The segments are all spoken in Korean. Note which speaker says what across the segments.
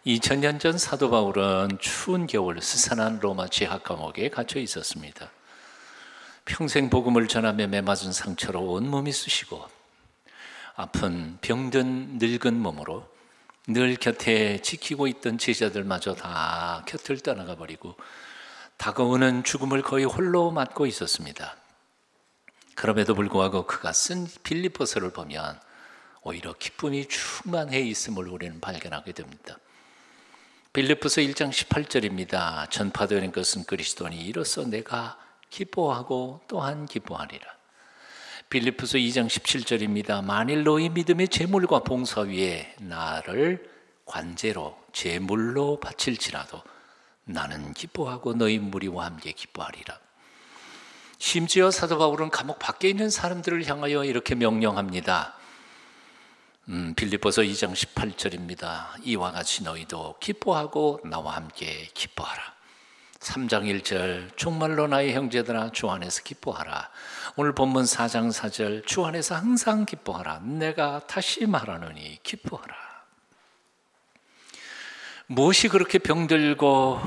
Speaker 1: 2000년 전 사도 바울은 추운 겨울 스산한 로마 지하 감옥에 갇혀 있었습니다. 평생 복음을 전하며 매맞은 상처로 온몸이 쑤시고 아픈 병든 늙은 몸으로 늘 곁에 지키고 있던 제자들마저 다 곁을 떠나가 버리고 다가오는 죽음을 거의 홀로 맞고 있었습니다. 그럼에도 불구하고 그가 쓴 빌립보서를 보면 오히려 기쁨이 충만해 있음을 우리는 발견하게 됩니다. 빌립보서 1장 18절입니다. 전파되는 것은 그리스도니 이로써 내가 기뻐하고 또한 기뻐하리라. 빌립보서 2장 17절입니다. 만일 너희 믿음의 제물과 봉사 위에 나를 관제로 제물로 바칠지라도 나는 기뻐하고 너희 무리와 함께 기뻐하리라. 심지어 사도 바울은 감옥 밖에 있는 사람들을 향하여 이렇게 명령합니다. 빌립보서 2장 18절입니다. 이와 같이 너희도 기뻐하고 나와 함께 기뻐하라. 3장 1절 정말로 나의 형제들아 주 안에서 기뻐하라. 오늘 본문 4장 4절 주 안에서 항상 기뻐하라. 내가 다시 말하노니 기뻐하라. 무엇이 그렇게 병들고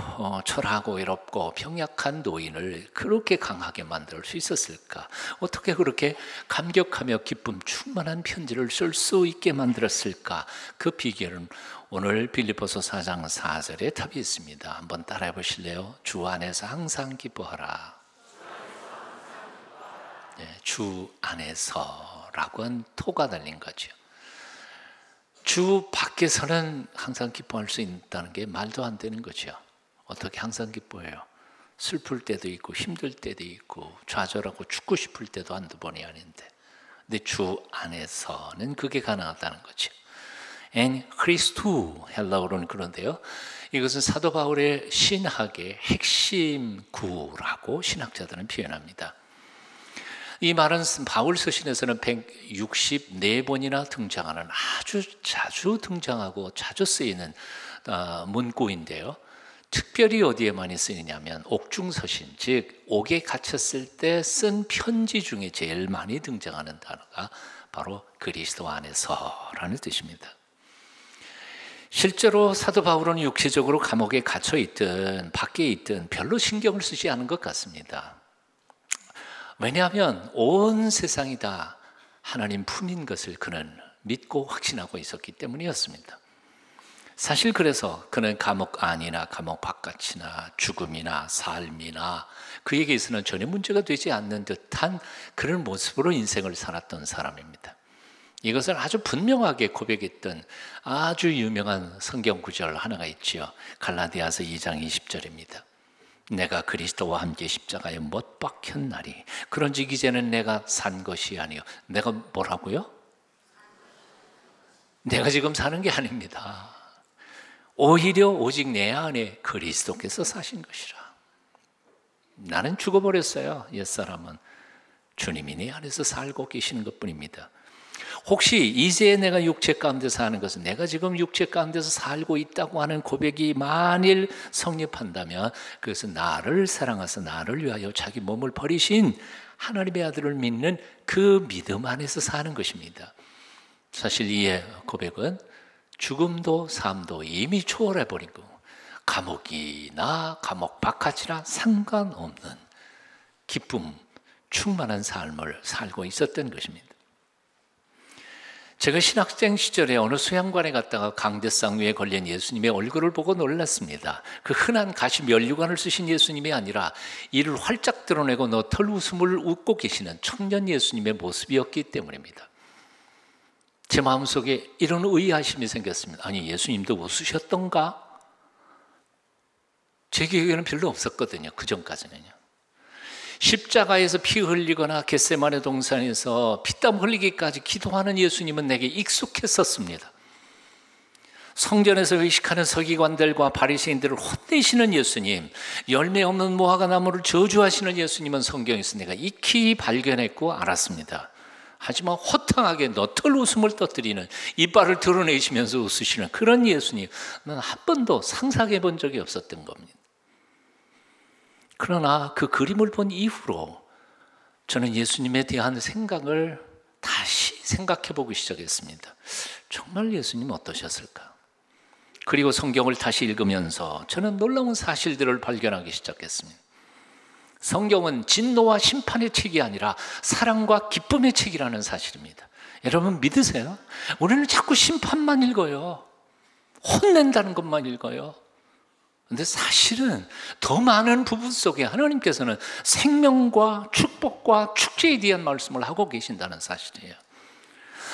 Speaker 1: 철하고 외롭고 병약한 노인을 그렇게 강하게 만들 수 있었을까? 어떻게 그렇게 감격하며 기쁨 충만한 편지를 쓸 수 있게 만들었을까? 그 비결은 오늘 빌립보서 4장 4절에 답이 있습니다. 한번 따라해 보실래요? 주 안에서 항상 기뻐하라. 네, 주 안에서라고 한 토가 달린 거죠. 주 밖에서는 항상 기뻐할 수 있다는 게 말도 안 되는 거죠. 어떻게 항상 기뻐해요? 슬플 때도 있고 힘들 때도 있고 좌절하고 죽고 싶을 때도 한두 번이 아닌데, 근데 주 안에서는 그게 가능하다는 거죠. En Christou 헬라어로는 그런데요, 이것은 사도 바울의 신학의 핵심 구라고 신학자들은 표현합니다. 이 말은 바울 서신에서는 164번이나 등장하는 아주 자주 등장하고 자주 쓰이는 문구인데요. 특별히 어디에 많이 쓰이냐면 옥중서신, 즉 옥에 갇혔을 때 쓴 편지 중에 제일 많이 등장하는 단어가 바로 그리스도 안에서라는 뜻입니다. 실제로 사도 바울은 육체적으로 감옥에 갇혀 있든 밖에 있든 별로 신경을 쓰지 않은 것 같습니다. 왜냐하면 온 세상이 다 하나님 품인 것을 그는 믿고 확신하고 있었기 때문이었습니다. 사실 그래서 그는 감옥 안이나 감옥 바깥이나 죽음이나 삶이나 그에게 있어서는 전혀 문제가 되지 않는 듯한 그런 모습으로 인생을 살았던 사람입니다. 이것을 아주 분명하게 고백했던 아주 유명한 성경 구절 하나가 있지요. 갈라디아서 2장 20절입니다. 내가 그리스도와 함께 십자가에 못 박혔나니 그런즉 이제는 내가 산 것이 아니요. 내가 뭐라고요? 내가 지금 사는 게 아닙니다. 오히려 오직 내 안에 그리스도께서 사신 것이라. 나는 죽어버렸어요. 옛사람은. 주님이 내 안에서 살고 계시는 것뿐입니다. 혹시 이제 내가 육체 가운데 사는 것은 내가 지금 육체 가운데서 살고 있다고 하는 고백이 만일 성립한다면 그것은 나를 사랑하사 나를 위하여 자기 몸을 버리신 하나님의 아들을 믿는 그 믿음 안에서 사는 것입니다. 사실 이 고백은 죽음도 삶도 이미 초월해버리고 감옥이나 감옥 바깥이나 상관없는 기쁨 충만한 삶을 살고 있었던 것입니다. 제가 신학생 시절에 어느 수양관에 갔다가 강대상 위에 걸린 예수님의 얼굴을 보고 놀랐습니다. 그 흔한 가시 면류관을 쓰신 예수님이 아니라 이를 활짝 드러내고 너털 웃음을 웃고 계시는 청년 예수님의 모습이었기 때문입니다. 제 마음속에 이런 의아심이 생겼습니다. 아니, 예수님도 웃으셨던가? 제 기억에는 별로 없었거든요. 그 전까지는요. 십자가에서 피 흘리거나 겟세마네 동산에서 피땀 흘리기까지 기도하는 예수님은 내게 익숙했었습니다. 성전에서 의식하는 서기관들과 바리새인들을 혼내시는 예수님, 열매 없는 무화과 나무를 저주하시는 예수님은 성경에서 내가 익히 발견했고 알았습니다. 하지만 호탕하게 너털 웃음을 터뜨리는, 이빨을 드러내시면서 웃으시는 그런 예수님, 난 한 번도 상상해 본 적이 없었던 겁니다. 그러나 그 그림을 본 이후로 저는 예수님에 대한 생각을 다시 생각해 보기 시작했습니다. 정말 예수님 어떠셨을까? 그리고 성경을 다시 읽으면서 저는 놀라운 사실들을 발견하기 시작했습니다. 성경은 진노와 심판의 책이 아니라 사랑과 기쁨의 책이라는 사실입니다. 여러분 믿으세요? 우리는 자꾸 심판만 읽어요. 혼낸다는 것만 읽어요. 그런데 사실은 더 많은 부분 속에 하나님께서는 생명과 축복과 축제에 대한 말씀을 하고 계신다는 사실이에요.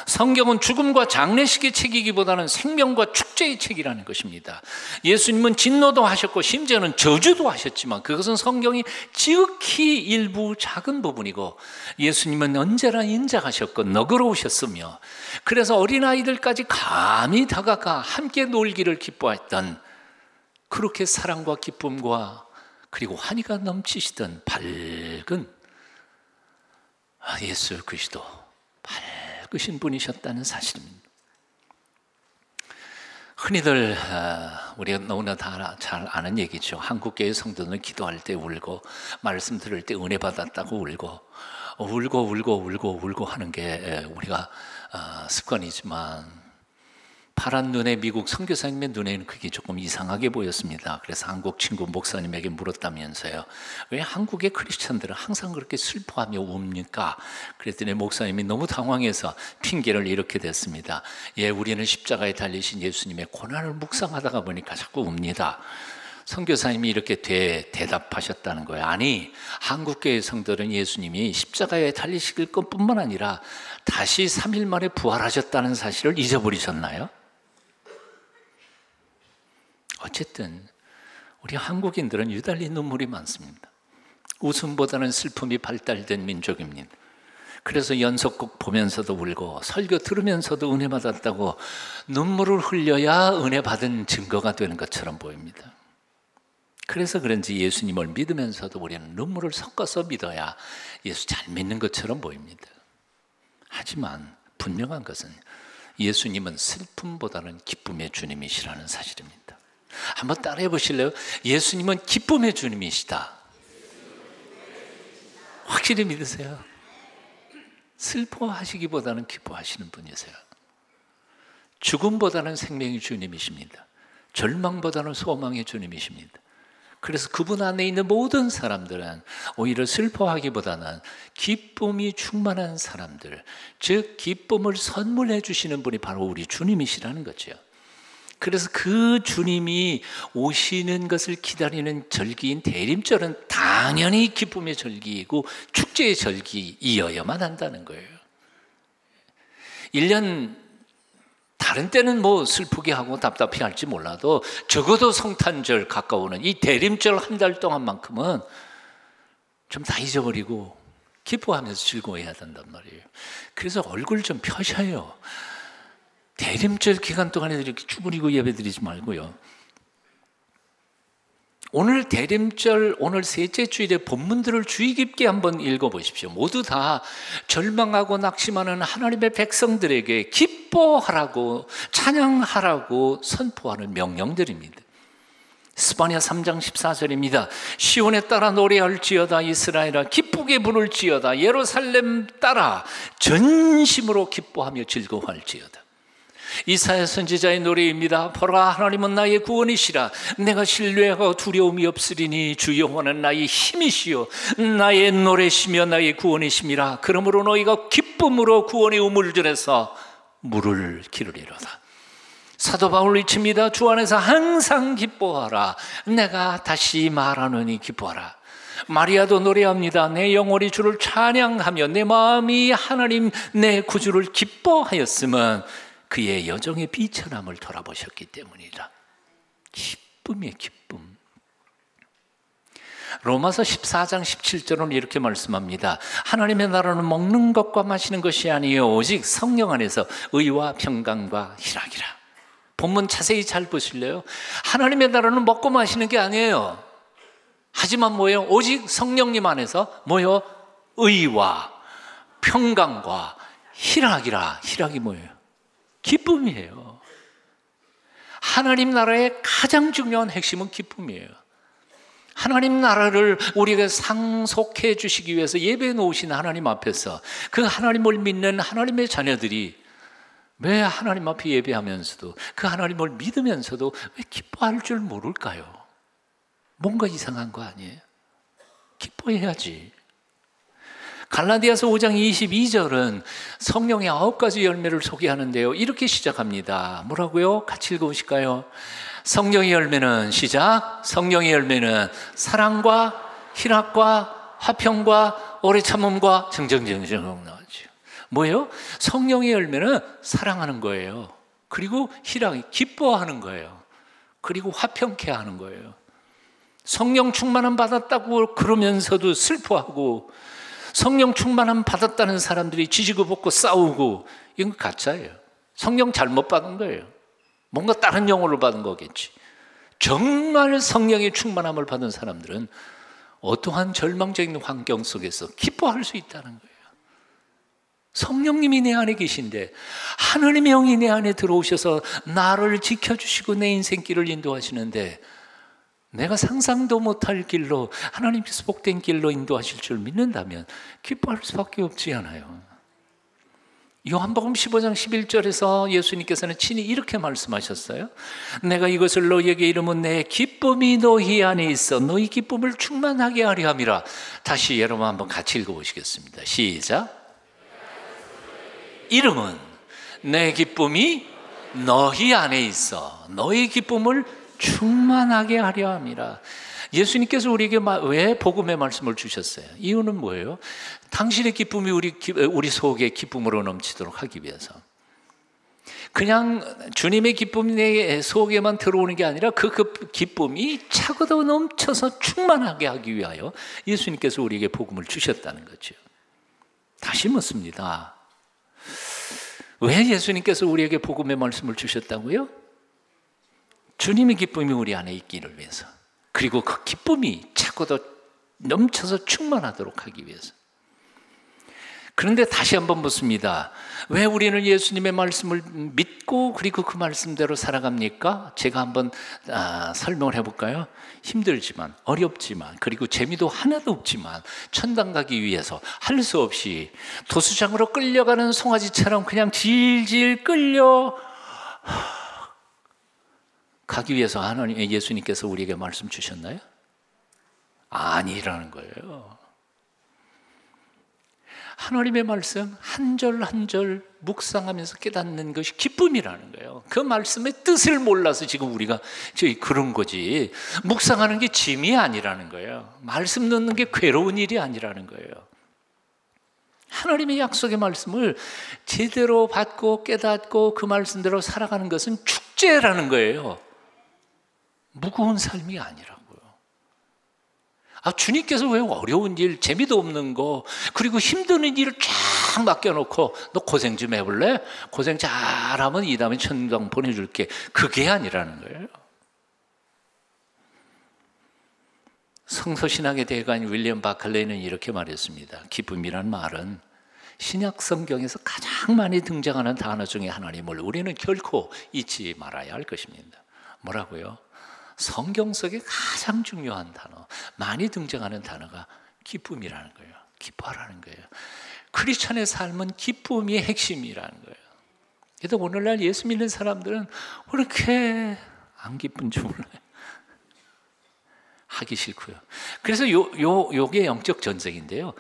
Speaker 1: 성경은 죽음과 장례식의 책이기보다는 생명과 축제의 책이라는 것입니다. 예수님은 진노도 하셨고 심지어는 저주도 하셨지만 그것은 성경이 지극히 일부 작은 부분이고, 예수님은 언제나 인자하셨고 너그러우셨으며, 그래서 어린아이들까지 감히 다가가 함께 놀기를 기뻐했던, 그렇게 사랑과 기쁨과 그리고 환희가 넘치시던 밝은 예수 그리스도, 밝으신 분이셨다는 사실입니다. 흔히들 우리가 너무나 다 잘 아는 얘기죠. 한국교회 성도는 기도할 때 울고 말씀 들을 때 은혜 받았다고 울고 하는 게 우리가 습관이지만, 파란 눈에 미국 선교사님의 눈에는 그게 조금 이상하게 보였습니다. 그래서 한국 친구 목사님에게 물었다면서요. 왜 한국의 크리스천들은 항상 그렇게 슬퍼하며 웁니까? 그랬더니 목사님이 너무 당황해서 핑계를 이렇게 댔습니다. 예, 우리는 십자가에 달리신 예수님의 고난을 묵상하다가 보니까 자꾸 웁니다. 선교사님이 이렇게 대답하셨다는 거예요. 아니, 한국교회 성도는 예수님이 십자가에 달리실 것뿐만 아니라 다시 3일 만에 부활하셨다는 사실을 잊어버리셨나요? 어쨌든 우리 한국인들은 유달리 눈물이 많습니다. 웃음보다는 슬픔이 발달된 민족입니다. 그래서 연속곡 보면서도 울고 설교 들으면서도 은혜 받았다고 눈물을 흘려야 은혜 받은 증거가 되는 것처럼 보입니다. 그래서 그런지 예수님을 믿으면서도 우리는 눈물을 섞어서 믿어야 예수 잘 믿는 것처럼 보입니다. 하지만 분명한 것은 예수님은 슬픔보다는 기쁨의 주님이시라는 사실입니다. 한번 따라해 보실래요? 예수님은 기쁨의 주님이시다. 확실히 믿으세요? 슬퍼하시기보다는 기뻐하시는 분이세요. 죽음보다는 생명의 주님이십니다. 절망보다는 소망의 주님이십니다. 그래서 그분 안에 있는 모든 사람들은 오히려 슬퍼하기보다는 기쁨이 충만한 사람들, 즉 기쁨을 선물해 주시는 분이 바로 우리 주님이시라는 거죠. 그래서 그 주님이 오시는 것을 기다리는 절기인 대림절은 당연히 기쁨의 절기이고 축제의 절기이어야만 한다는 거예요. 1년 다른 때는 뭐 슬프게 하고 답답해 할지 몰라도 적어도 성탄절 가까우는 이 대림절 한 달 동안만큼은 좀 다 잊어버리고 기뻐하면서 즐거워해야 된단 말이에요. 그래서 얼굴 좀 펴셔요. 대림절 기간 동안에 이렇게 쭈그리고 예배드리지 말고요. 오늘 대림절, 오늘 셋째 주일의 본문들을 주의 깊게 한번 읽어보십시오. 모두 다 절망하고 낙심하는 하나님의 백성들에게 기뻐하라고, 찬양하라고 선포하는 명령들입니다. 스바냐 3장 14절입니다. 시온에 따라 노래할지어다, 이스라엘아 기쁘게 부를지어다, 예루살렘 따라 전심으로 기뻐하며 즐거워할지어다. 이사야 선지자의 노래입니다. 보라, 하나님은 나의 구원이시라. 내가 신뢰하고 두려움이 없으리니 주 여호와는 나의 힘이시요 나의 노래시며 나의 구원이심이라. 그러므로 너희가 기쁨으로 구원의 우물들에서 물을 기르리로다. 사도 바울 외칩니다. 주 안에서 항상 기뻐하라. 내가 다시 말하노니 기뻐하라. 마리아도 노래합니다. 내 영혼이 주를 찬양하며 내 마음이 하나님 내 구주를 기뻐하였으면 그의 여정의 비천함을 돌아보셨기 때문이다. 기쁨의 기쁨. 로마서 14장 17절은 이렇게 말씀합니다. 하나님의 나라는 먹는 것과 마시는 것이 아니요 오직 성령 안에서 의와 평강과 희락이라. 본문 자세히 잘 보실래요? 하나님의 나라는 먹고 마시는 게 아니에요. 하지만 뭐예요? 오직 성령님 안에서 뭐예요? 의와 평강과 희락이라. 희락이 뭐예요? 기쁨이에요. 하나님 나라의 가장 중요한 핵심은 기쁨이에요. 하나님 나라를 우리에게 상속해 주시기 위해서 예배해 놓으신 하나님 앞에서 그 하나님을 믿는 하나님의 자녀들이 왜 하나님 앞에 예배하면서도 그 하나님을 믿으면서도 왜 기뻐할 줄 모를까요? 뭔가 이상한 거 아니에요? 기뻐해야지. 갈라디아서 5장 22절은 성령의 9가지 열매를 소개하는데요, 이렇게 시작합니다. 뭐라고요? 같이 읽어보실까요? 성령의 열매는 시작. 성령의 열매는 사랑과 희락과 화평과 오래 참음과 정정정정 나오죠. 뭐예요? 성령의 열매는 사랑하는 거예요. 그리고 희락, 기뻐하는 거예요. 그리고 화평케 하는 거예요. 성령 충만함 받았다고 그러면서도 슬퍼하고, 성령 충만함 받았다는 사람들이 지지고 볶고 싸우고, 이건 가짜예요. 성령 잘못 받은 거예요. 뭔가 다른 영혼을 받은 거겠지. 정말 성령의 충만함을 받은 사람들은 어떠한 절망적인 환경 속에서 기뻐할 수 있다는 거예요. 성령님이 내 안에 계신데, 하나님의 영이 내 안에 들어오셔서 나를 지켜주시고 내 인생길을 인도하시는데, 내가 상상도 못할 길로, 하나님께서 복된 길로 인도하실 줄 믿는다면 기뻐할 수밖에 없지 않아요. 요한복음 15장 11절에서 예수님께서는 친히 이렇게 말씀하셨어요. 내가 이것을 너희에게 이르면 내 기쁨이 너희 안에 있어 너희 기쁨을 충만하게 하려 함이라. 다시 여러분 한번 같이 읽어보시겠습니다. 시작. 이름은 내 기쁨이 너희 안에 있어 너희 기쁨을 충만하게 하려 함이라. 예수님께서 우리에게 왜 복음의 말씀을 주셨어요? 이유는 뭐예요? 당신의 기쁨이 우리 속에 기쁨으로 넘치도록 하기 위해서. 그냥 주님의 기쁨이 내 속에만 들어오는 게 아니라 그 기쁨이 차고도 넘쳐서 충만하게 하기 위하여 예수님께서 우리에게 복음을 주셨다는 거죠. 다시 묻습니다. 왜 예수님께서 우리에게 복음의 말씀을 주셨다고요? 주님의 기쁨이 우리 안에 있기를 위해서, 그리고 그 기쁨이 차고도 넘쳐서 충만하도록 하기 위해서. 그런데 다시 한번 묻습니다. 왜 우리는 예수님의 말씀을 믿고 그리고 그 말씀대로 살아갑니까? 제가 한번 설명을 해볼까요? 힘들지만, 어렵지만, 그리고 재미도 하나도 없지만 천당 가기 위해서 할 수 없이 도수장으로 끌려가는 송아지처럼 그냥 질질 끌려 가기 위해서 예수님께서 우리에게 말씀 주셨나요? 아니라는 거예요. 하나님의 말씀 한 절 한 절 묵상하면서 깨닫는 것이 기쁨이라는 거예요. 그 말씀의 뜻을 몰라서 지금 우리가 그런 거지, 묵상하는 게 짐이 아니라는 거예요. 말씀 넣는 게 괴로운 일이 아니라는 거예요. 하나님의 약속의 말씀을 제대로 받고 깨닫고 그 말씀대로 살아가는 것은 축제라는 거예요. 무거운 삶이 아니라고요. 주님께서 왜 어려운 일, 재미도 없는 거, 그리고 힘드는 일을 쫙 맡겨놓고 너 고생 좀 해볼래? 고생 잘하면 이 다음에 천당 보내줄게. 그게 아니라는 거예요. 성서신학의 대가인 윌리엄 바클레이는 이렇게 말했습니다. 기쁨이란 말은 신약 성경에서 가장 많이 등장하는 단어 중에 하나님을 우리는 결코 잊지 말아야 할 것입니다. 뭐라고요? 성경 속에 가장 중요한 단어, 많이 등장하는 단어가 기쁨이라는 거예요. 기뻐하라는 거예요. 크리스천의 삶은 기쁨이 핵심이라는 거예요. 그래서 오늘날 예수 믿는 사람들은 왜 이렇게 안 기쁜지 몰라요. 하기 싫고요. 그래서 요게 영적 전쟁인데요.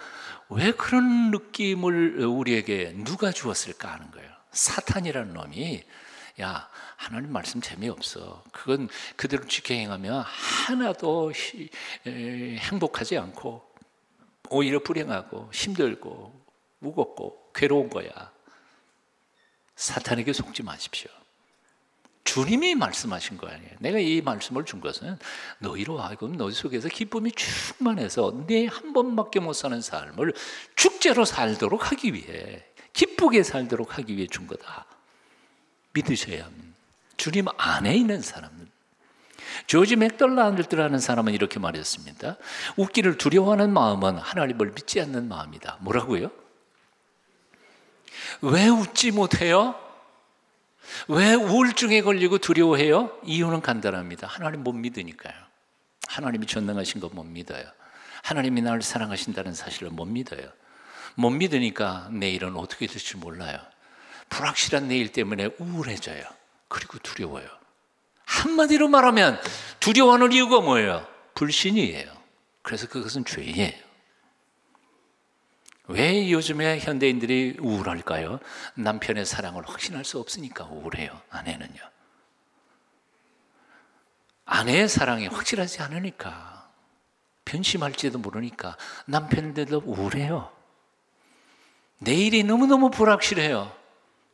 Speaker 1: 왜 그런 느낌을 우리에게 누가 주었을까 하는 거예요. 사탄이라는 놈이, 야, 하나님 말씀 재미없어. 그건 그대로 지켜 행하면 하나도 행복하지 않고 오히려 불행하고 힘들고 무겁고 괴로운 거야. 사탄에게 속지 마십시오. 주님이 말씀하신 거 아니에요. 내가 이 말씀을 준 것은 너희로 하여금 너희 속에서 기쁨이 충만해서 내 한 번밖에 못 사는 삶을 축제로 살도록 하기 위해, 기쁘게 살도록 하기 위해 준 거다. 믿으셔야 합니다. 주님 안에 있는 사람은. 조지 맥덜란드라는 사람은 이렇게 말했습니다. 웃기를 두려워하는 마음은 하나님을 믿지 않는 마음이다. 뭐라고요? 왜 웃지 못해요? 왜 우울증에 걸리고 두려워해요? 이유는 간단합니다. 하나님 못 믿으니까요. 하나님이 전능하신 거 못 믿어요. 하나님이 나를 사랑하신다는 사실을 못 믿어요. 못 믿으니까 내일은 어떻게 될지 몰라요. 불확실한 내일 때문에 우울해져요. 그리고 두려워요. 한마디로 말하면 두려워하는 이유가 뭐예요? 불신이에요. 그래서 그것은 죄예요. 왜 요즘에 현대인들이 우울할까요? 남편의 사랑을 확신할 수 없으니까 우울해요. 아내는요. 아내의 사랑이 확실하지 않으니까, 변심할지도 모르니까 남편들도 우울해요. 내일이 너무너무 불확실해요.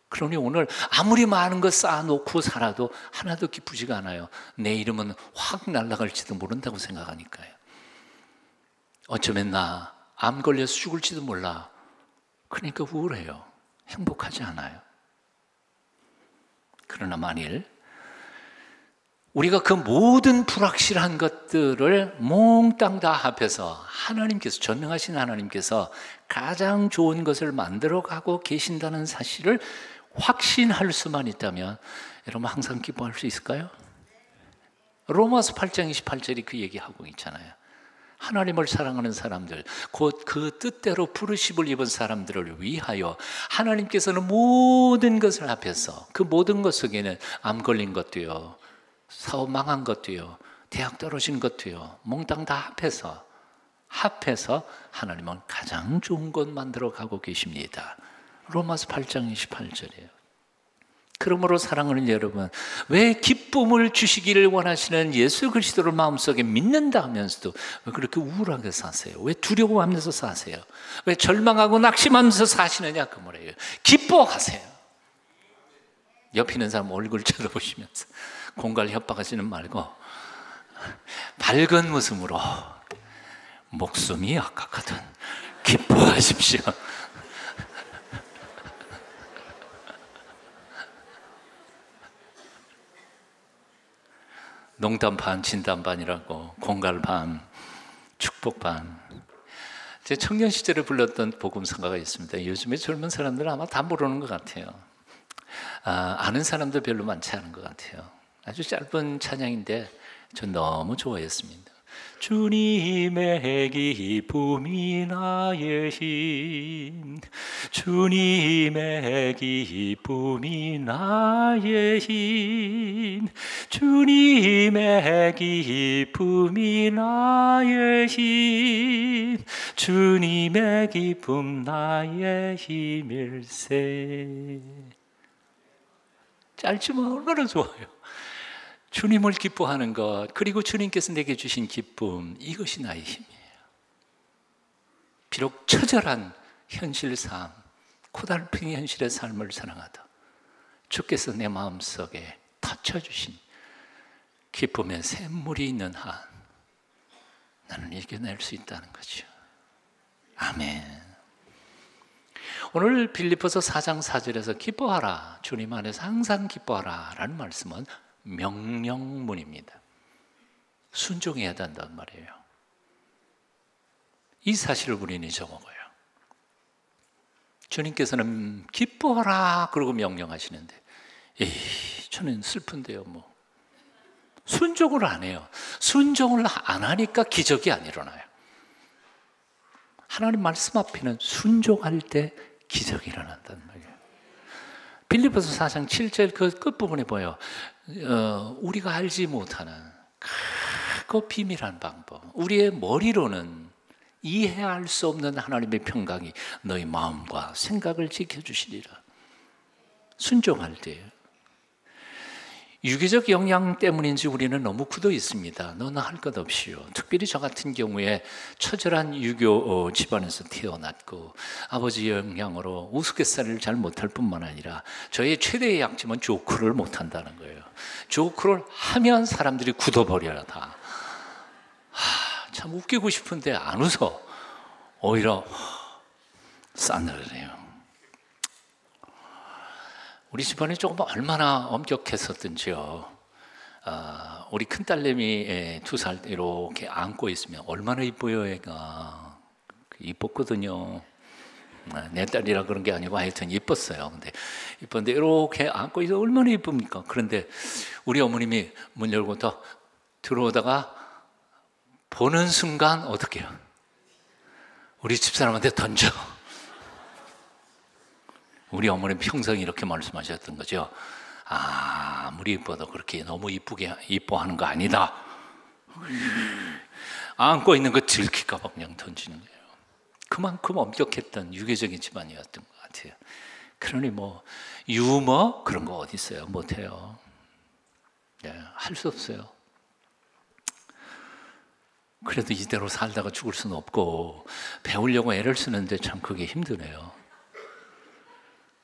Speaker 1: 그러니 오늘 아무리 많은 거 쌓아놓고 살아도 하나도 기쁘지가 않아요. 내일이면 확 날아갈지도 모른다고 생각하니까요. 어쩌면 나 암 걸려서 죽을지도 몰라. 그러니까 우울해요. 행복하지 않아요. 그러나 만일 우리가 그 모든 불확실한 것들을 몽땅 다 합해서 하나님께서, 전능하신 하나님께서 가장 좋은 것을 만들어가고 계신다는 사실을 확신할 수만 있다면 여러분 항상 기뻐할 수 있을까요? 로마서 8장 28절이 그 얘기하고 있잖아요. 하나님을 사랑하는 사람들, 곧 그 뜻대로 부르심을 입은 사람들을 위하여 하나님께서는 모든 것을 합해서, 그 모든 것 속에는 암 걸린 것도요, 사업 망한 것도요, 대학 떨어진 것도요, 몽땅 다 합해서 하나님은 가장 좋은 것 만들어 가고 계십니다. 로마서 8장 28절이에요. 그러므로 사랑하는 여러분, 왜 기쁨을 주시기를 원하시는 예수 그리스도를 마음속에 믿는다 하면서도 왜 그렇게 우울하게 사세요? 왜 두려워하면서 사세요? 왜 절망하고 낙심하면서 사시느냐 그 말이에요. 기뻐하세요. 옆에 있는 사람 얼굴 쳐다보시면서 공갈 협박하시는 말고 밝은 웃음으로 목숨이 약하거든 기뻐하십시오. 농담 반, 진담 반이라고, 공갈 반, 축복 반. 제 청년 시절에 불렀던 복음성가가 있습니다. 요즘에 젊은 사람들은 아마 다 모르는 것 같아요. 아는 사람도 별로 많지 않은 것 같아요. 아주 짧은 찬양인데 전 너무 좋아했습니다. 주님의 기쁨이 나의 힘, 주님의 기쁨이 나의 힘, 주님의 기쁨이 나의 힘, 주님의 기쁨 나의 힘일세. 짧지만 얼마나 좋아요. 주님을 기뻐하는 것, 그리고 주님께서 내게 주신 기쁨, 이것이 나의 힘이에요. 비록 처절한 현실 삶, 고달픈 현실의 삶을 사랑하다 주께서 내 마음속에 터쳐주신 기쁨의 샘물이 있는 한 나는 이겨낼 수 있다는 거죠. 아멘. 오늘 빌립보서 4장 4절에서 기뻐하라, 주님 안에서 항상 기뻐하라 라는 말씀은 명령문입니다. 순종해야 된단 말이에요. 이 사실을 우리는 잊어먹어요. 주님께서는 기뻐하라 그러고 명령하시는데, 에이, 저는 슬픈데요 뭐. 순종을 안 해요. 순종을 안 하니까 기적이 안 일어나요. 하나님 말씀 앞에는 순종할 때 기적이 일어난단 말이에요. 빌립보서 4장 7절 그 끝부분에 보여 우리가 알지 못하는 크고 비밀한 방법, 우리의 머리로는 이해할 수 없는 하나님의 평강이 너희 마음과 생각을 지켜주시리라. 순종할 때요. 유기적 영향 때문인지 우리는 너무 굳어 있습니다. 너나 할 것 없이요. 특별히 저 같은 경우에 처절한 유교 집안에서 태어났고 아버지의 영향으로 우스갯소리를 잘 못할 뿐만 아니라 저의 최대의 약점은 조크를 못한다는 거예요. 조크를 하면 사람들이 굳어버려요 다. 참 웃기고 싶은데 안 웃어. 오히려 싸늘해요. 우리 집안이 조금 얼마나 엄격했었든지요. 우리 큰딸내미 2살 이렇게 안고 있으면 얼마나 이뻐요 애가. 이뻤거든요. 내 딸이라 그런 게 아니고 하여튼 이뻤어요. 근데 이뻤는데 이렇게 안고 있어 얼마나 이쁩니까? 그런데 우리 어머님이 문 열고 더 들어오다가 보는 순간 어떻게 해요? 우리 집사람한테 던져. 우리 어머니 평생 이렇게 말씀하셨던 거죠. 아무리 이뻐도 그렇게 너무 이쁘게 이뻐하는 거 아니다. 안고 있는 거 들킬까 봐 그냥 던지는 거예요. 그만큼 엄격했던 유교적인 집안이었던 것 같아요. 그러니 뭐 유머 그런 거 어디 있어요? 못해요. 네, 할 수 없어요. 그래도 이대로 살다가 죽을 수는 없고 배우려고 애를 쓰는데 참 그게 힘드네요.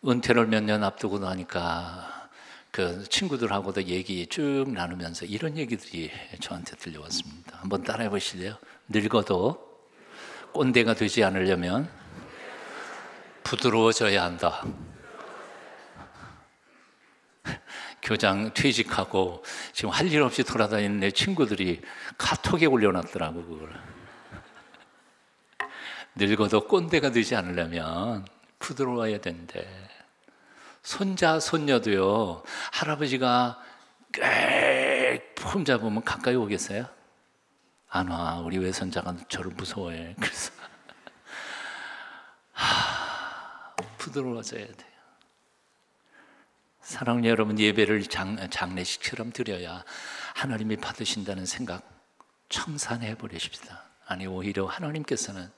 Speaker 1: 은퇴를 몇 년 앞두고 나니까 그 친구들하고도 얘기 쭉 나누면서 이런 얘기들이 저한테 들려왔습니다. 한번 따라해 보실래요? 늙어도 꼰대가 되지 않으려면 부드러워져야 한다. 교장 퇴직하고 지금 할 일 없이 돌아다니는 내 친구들이 카톡에 올려놨더라고 그걸. 늙어도 꼰대가 되지 않으려면 부드러워야 된대. 손자 손녀도요, 할아버지가 폼 잡으면 가까이 오겠어요? 안 와. 우리 외손자가 저를 무서워해. 그래서 부드러워져야 돼요. 사랑하는 여러분, 예배를 장례식처럼 드려야 하나님이 받으신다는 생각 청산해 버리십시다. 아니, 오히려 하나님께서는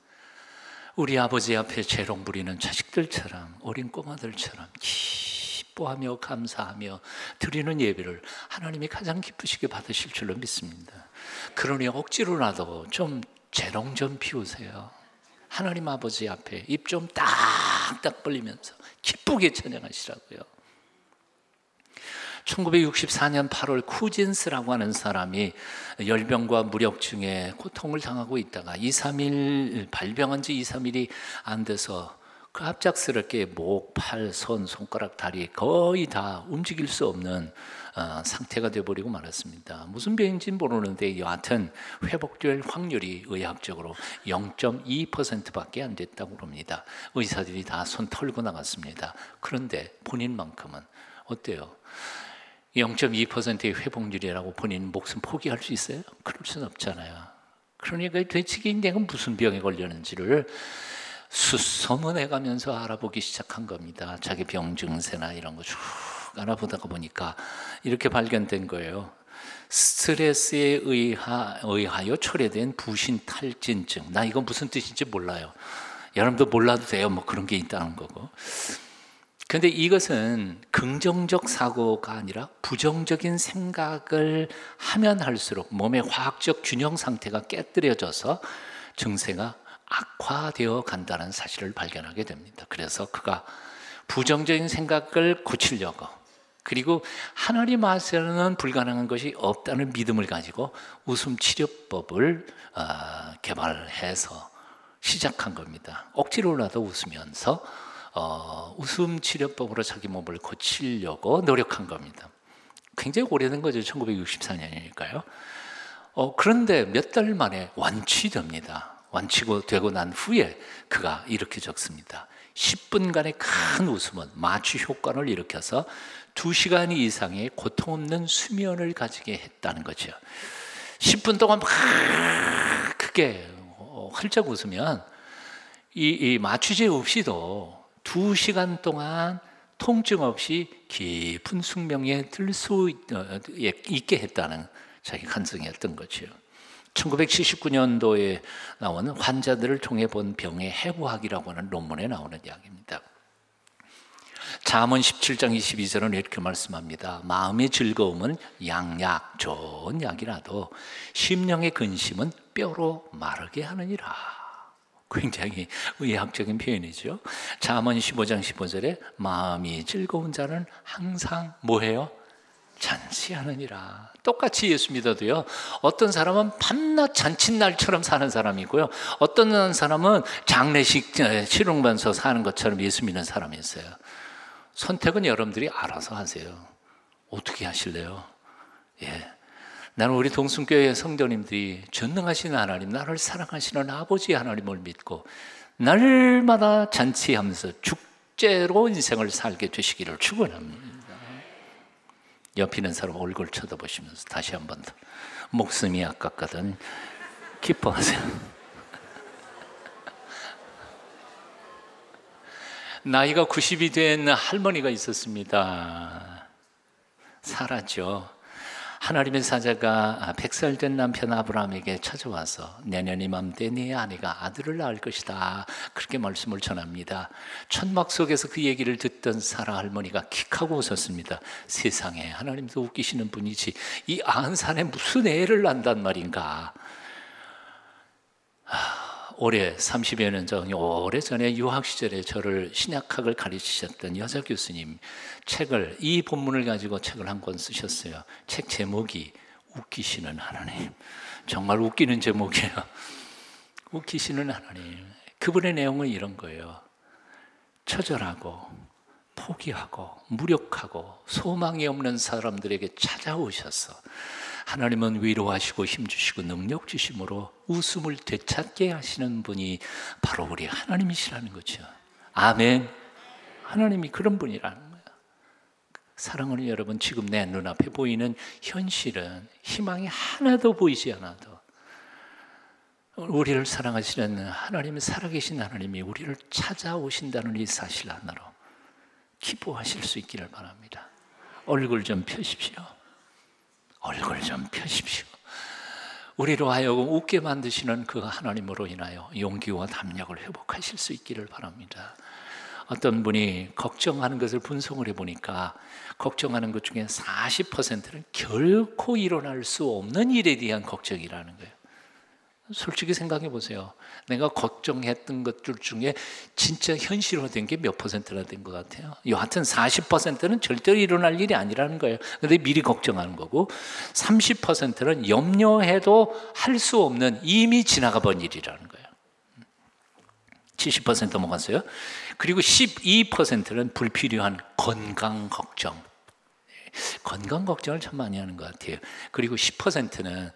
Speaker 1: 우리 아버지 앞에 재롱 부리는 자식들처럼, 어린 꼬마들처럼 기뻐하며 감사하며 드리는 예배를 하나님이 가장 기쁘시게 받으실 줄로 믿습니다. 그러니 억지로라도 좀 재롱 좀 피우세요. 하나님 아버지 앞에 입 좀 딱딱 벌리면서 기쁘게 찬양하시라고요. 1964년 8월 쿠진스라고 하는 사람이 열병과 무력증에 고통을 당하고 있다가 2, 3일 발병한 지 2, 3일이 안 돼서 그 갑작스럽게 목, 팔, 손, 손가락, 다리 거의 다 움직일 수 없는 상태가 되어버리고 말았습니다. 무슨 병인지는 모르는데 여하튼 회복될 확률이 의학적으로 0.2%밖에 안 됐다고 합니다. 의사들이 다 손 털고 나갔습니다. 그런데 본인만큼은 어때요? 0.2%의 회복률이라고 본인 목숨 포기할 수 있어요? 그럴 수는 없잖아요. 그러니까 도대체 내가 무슨 병에 걸렸는지를 수소문해가면서 알아보기 시작한 겁니다. 자기 병 증세나 이런 거 쭉 알아보다가 보니까 이렇게 발견된 거예요. 스트레스에 의하여 초래된 부신탈진증. 나 이건 무슨 뜻인지 몰라요. 여러분도 몰라도 돼요. 뭐 그런 게 있다는 거고. 그런데 이것은 긍정적 사고가 아니라 부정적인 생각을 하면 할수록 몸의 화학적 균형 상태가 깨뜨려져서 증세가 악화되어 간다는 사실을 발견하게 됩니다. 그래서 그가 부정적인 생각을 고치려고, 그리고 하나님 앞에서는 불가능한 것이 없다는 믿음을 가지고 웃음 치료법을 개발해서 시작한 겁니다. 억지로라도 웃으면서 웃음 치료법으로 자기 몸을 고치려고 노력한 겁니다. 굉장히 오래된 거죠. 1964년이니까요. 그런데 몇 달 만에 완치됩니다. 완치되고 난 후에 그가 이렇게 적습니다. 10분간의 큰 웃음은 마취 효과를 일으켜서 2시간 이상의 고통 없는 수면을 가지게 했다는 거죠. 10분 동안 막 크게 활짝 웃으면 이 마취제 없이도 2시간 동안 통증 없이 깊은 숙명에 들 수 있게 했다는 자기 간증이었던 거죠. 1979년도에 나온 환자들을 통해 본 병의 해부학이라고 하는 논문에 나오는 이야기입니다. 잠언 17장 22절은 이렇게 말씀합니다. 마음의 즐거움은 양약, 좋은 약이라도 심령의 근심은 뼈로 마르게 하느니라. 굉장히 의학적인 표현이죠. 잠언 15장 15절에 마음이 즐거운 자는 항상 뭐해요? 잔치하느니라. 똑같이 예수 믿어도요, 어떤 사람은 밤낮 잔칫날처럼 사는 사람이고요, 어떤 사람은 장례식 치르면서 사는 것처럼 예수 믿는 사람이 있어요. 선택은 여러분들이 알아서 하세요. 어떻게 하실래요? 나는 우리 동순교회 성도님들이 전능하신 하나님, 나를 사랑하시는 아버지 하나님을 믿고 날마다 잔치하면서 축제로 인생을 살게 되시기를 축원합니다. 옆에 있는 사람 얼굴 쳐다보시면서 다시 한 번 더 목숨이 아깝거든 기뻐하세요. 나이가 90이 된 할머니가 있었습니다. 살았죠. 하나님의 사자가 100살 된 남편 아브라함에게 찾아와서 내년 이맘때 네 아내가 아들을 낳을 것이다, 그렇게 말씀을 전합니다. 천막 속에서 그 얘기를 듣던 사라 할머니가 킥하고 웃었습니다. 세상에, 하나님도 웃기시는 분이지 이 안산에 무슨 애를 낳는단 말인가. 올해 30여 년 전, 오래전에 유학 시절에 저를 신약학을 가르치셨던 여자 교수님 책을, 이 본문을 가지고 책을 한 권 쓰셨어요. 책 제목이 웃기시는 하나님. 정말 웃기는 제목이에요. 웃기시는 하나님. 그분의 내용은 이런 거예요. 처절하고 포기하고 무력하고 소망이 없는 사람들에게 찾아오셔서 하나님은 위로하시고 힘주시고 능력 주심으로 웃음을 되찾게 하시는 분이 바로 우리 하나님이시라는 거죠. 아멘. 하나님이 그런 분이라는 거예요. 사랑하는 여러분, 지금 내 눈앞에 보이는 현실은 희망이 하나도 보이지 않아도 우리를 사랑하시는 하나님이, 살아계신 하나님이 우리를 찾아오신다는 이 사실 하나로 기뻐하실 수 있기를 바랍니다. 얼굴 좀 펴십시오. 얼굴 좀 펴십시오. 우리로 하여금 웃게 만드시는 그 하나님으로 인하여 용기와 담력을 회복하실 수 있기를 바랍니다. 어떤 분이 걱정하는 것을 분석을 해보니까 걱정하는 것 중에 40%는 결코 일어날 수 없는 일에 대한 걱정이라는 거예요. 솔직히 생각해 보세요. 내가 걱정했던 것들 중에 진짜 현실화된 게 몇 퍼센트나 된 것 같아요? 여하튼 40%는 절대로 일어날 일이 아니라는 거예요. 근데 미리 걱정하는 거고, 30%는 염려해도 할 수 없는 이미 지나가 본 일이라는 거예요. 70% 넘어갔어요. 그리고 12%는 불필요한 건강 걱정. 건강 걱정을 참 많이 하는 것 같아요. 그리고 10%는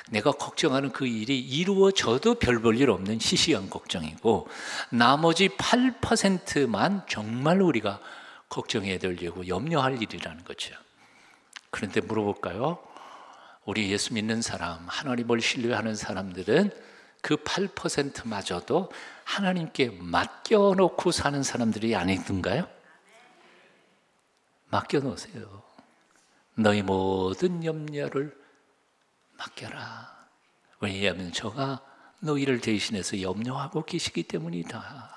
Speaker 1: 내가 걱정하는 그 일이 이루어져도 별 볼 일 없는 시시한 걱정이고, 나머지 8%만 정말 우리가 걱정해야 되고 염려할 일이라는 거죠. 그런데 물어볼까요? 우리 예수 믿는 사람, 하나님을 신뢰하는 사람들은 그 8%마저도 하나님께 맡겨놓고 사는 사람들이 아니던가요? 맡겨놓으세요. 너희 모든 염려를 맡겨라. 왜냐하면 저가 너희를 대신해서 염려하고 계시기 때문이다.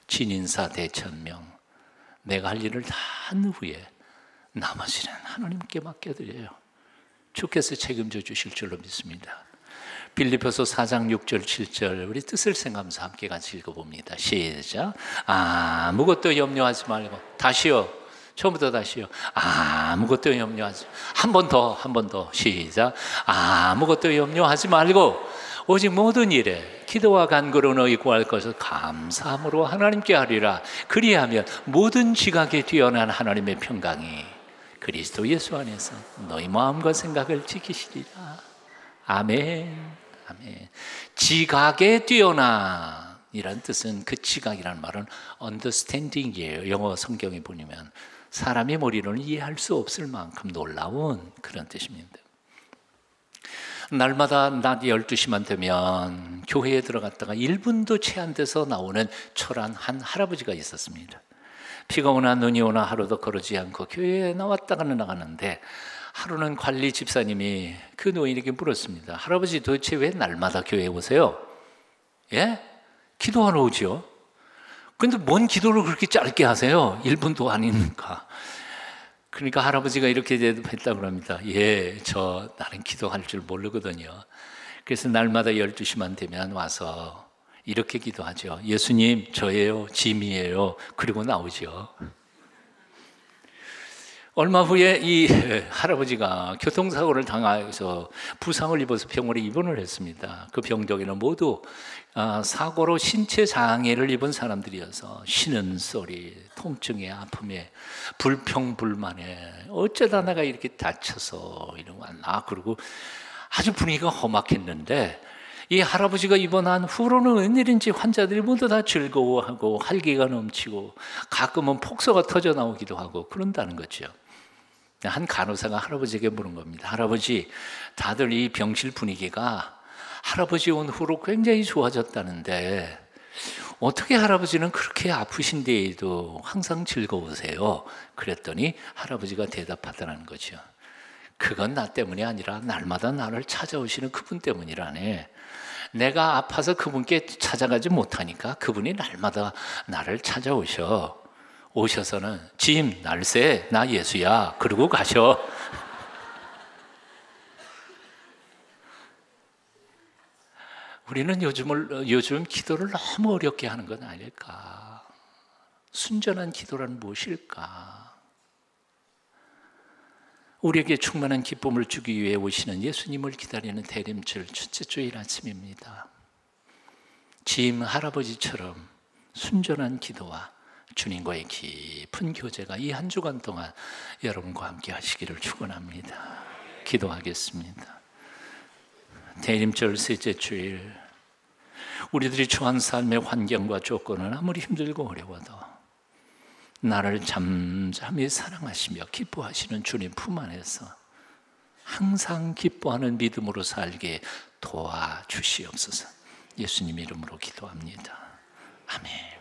Speaker 1: 진인사 대천명. 내가 할 일을 다 한 후에 나머지는 하나님께 맡겨드려요. 주께서 책임져 주실 줄로 믿습니다. 빌립보서 4장 6절 7절 우리 뜻을 생각하면서 함께 같이 읽어봅니다. 시작. 아무것도 염려하지 말고. 다시요. 처음부터 다시요. 아무것도 염려하지. 한 번 더 시작. 아무것도 염려하지 말고 오직 모든 일에 기도와 간구로 너희 구할 것을 감사함으로 하나님께 하리라. 그리하면 모든 지각에 뛰어난 하나님의 평강이 그리스도 예수 안에서 너희 마음과 생각을 지키시리라. 아멘. 아멘. 지각에 뛰어난 이란 뜻은, 그 지각이라는 말은 understanding이에요. 영어 성경에 보면 사람의 머리로는 이해할 수 없을 만큼 놀라운 그런 뜻입니다. 날마다 낮 12시만 되면 교회에 들어갔다가 1분도 채 안 돼서 나오는 초란 한 할아버지가 있었습니다. 비가 오나 눈이 오나 하루도 거르지 않고 교회에 나왔다가는 나가는데, 하루는 관리 집사님이 그 노인에게 물었습니다. 할아버지, 도대체 왜 날마다 교회에 오세요? 예? 기도하러 오죠. 근데 뭔 기도를 그렇게 짧게 하세요? 1분도 아니니까. 그러니까 할아버지가 이렇게 대답했다고 합니다. 예, 나는 기도할 줄 모르거든요. 그래서 날마다 12시만 되면 와서 이렇게 기도하죠. 예수님, 저예요, 짐이에요. 그리고 나오죠. 얼마 후에 이 할아버지가 교통사고를 당해서 부상을 입어서 병원에 입원을 했습니다. 그 병동에는 모두 사고로 신체 장애를 입은 사람들이어서 쉬는 소리, 통증에, 아픔에, 불평불만에 어쩌다 내가 이렇게 다쳐서 이러고 왔나, 그러고 아주 분위기가 험악했는데, 이 할아버지가 입원한 후로는 웬일인지 환자들이 모두 다 즐거워하고 활기가 넘치고 가끔은 폭소가 터져 나오기도 하고 그런다는 거죠. 한 간호사가 할아버지에게 물은 겁니다. 할아버지, 다들 이 병실 분위기가 할아버지 온 후로 굉장히 좋아졌다는데 어떻게 할아버지는 그렇게 아프신데에도 항상 즐거우세요? 그랬더니 할아버지가 대답하더라는 거죠. 그건 나 때문이 아니라 날마다 나를 찾아오시는 그분 때문이라네. 내가 아파서 그분께 찾아가지 못하니까 그분이 날마다 나를 찾아오셔. 오셔서는 짐, 날새, 나 예수야. 그러고 가셔. 우리는 요즘 기도를 너무 어렵게 하는 건 아닐까? 순전한 기도란 무엇일까? 우리에게 충만한 기쁨을 주기 위해 오시는 예수님을 기다리는 대림절 첫째 주일 아침입니다. 짐 할아버지처럼 순전한 기도와 주님과의 깊은 교제가 이 한 주간 동안 여러분과 함께 하시기를 축원합니다. 기도하겠습니다. 대림절 셋째 주일, 우리들이 처한 삶의 환경과 조건은 아무리 힘들고 어려워도 나를 잠잠히 사랑하시며 기뻐하시는 주님 품 안에서 항상 기뻐하는 믿음으로 살게 도와주시옵소서. 예수님 이름으로 기도합니다. 아멘.